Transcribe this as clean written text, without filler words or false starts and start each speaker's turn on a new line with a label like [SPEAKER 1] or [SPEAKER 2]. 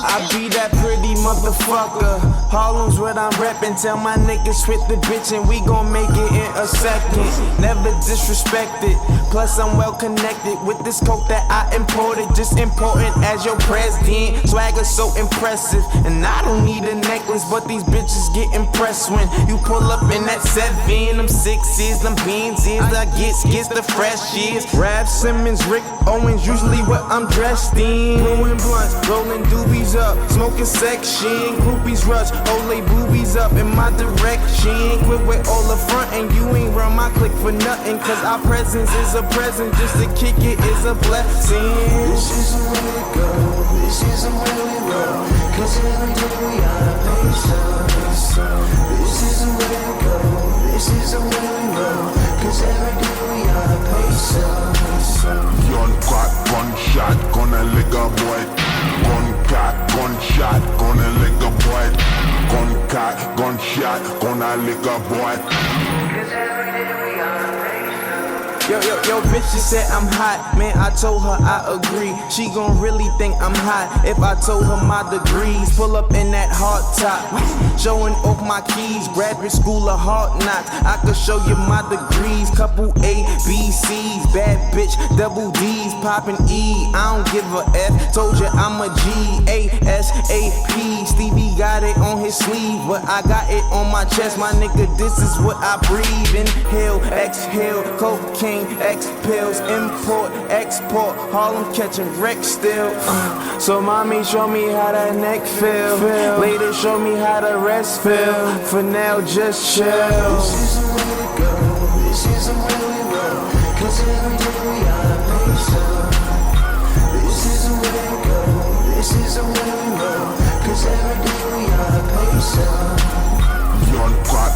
[SPEAKER 1] I be that pretty motherfucker. Harlem's what I'm reppin'. Tell my niggas hit the bitch and we gon' make it in a second. Never disrespected. Plus I'm well connected with this coke that I imported. Just important as your president. Swagger so impressive. And I don't need a necklace, but these bitches get impressed when you pull up in that 7. Them 6s, them beans is. I gets the fresh years. Rap Simmons, Rick Owens, usually what I'm dressed in. Blowing blunts, rolling doobies up, smoking section. Groupies rush, hold they boobies up in my direction. Quit with all the front and you ain't run my click for nothing. Cause our presence is a present, just to kick it is a blessing.
[SPEAKER 2] This isn't where we go, this isn't where we roll. Cause every day we are peso. This isn't where we go, this isn't where we roll. Cause every day we are peso.
[SPEAKER 3] Gun crack, gunshot, gonna lick a boy. Gun cock, gunshot, gonna lick a boy. Gun cock, gunshot, gonna lick a boy.
[SPEAKER 2] Cause every day we are peso.
[SPEAKER 1] Yo, bitch, she said I'm hot. Man, I told her I agree. She gon' really think I'm hot if I told her my degrees. Pull up in that hard top, showing off my keys. Graduate school of hard knocks. I could show you my degrees. Couple A, B, C's. Bad bitch, double D's. Poppin' E, I don't give a F. Told you I'm a G, A-S-A-P. Stevie got it on his sleeve, but I got it on my chest. My nigga, this is what I breathe. Inhale, exhale, cocaine, X pills, import, export, Harlem catching wreck still. So mommy, show me how that neck feel. Later, show me how the rest feel. For now, just chill.
[SPEAKER 2] This isn't where we go, this isn't where we roll. Cause every day we are peso. This isn't where we go, this isn't where we roll. Cause every day we are peso.
[SPEAKER 3] Gun crack,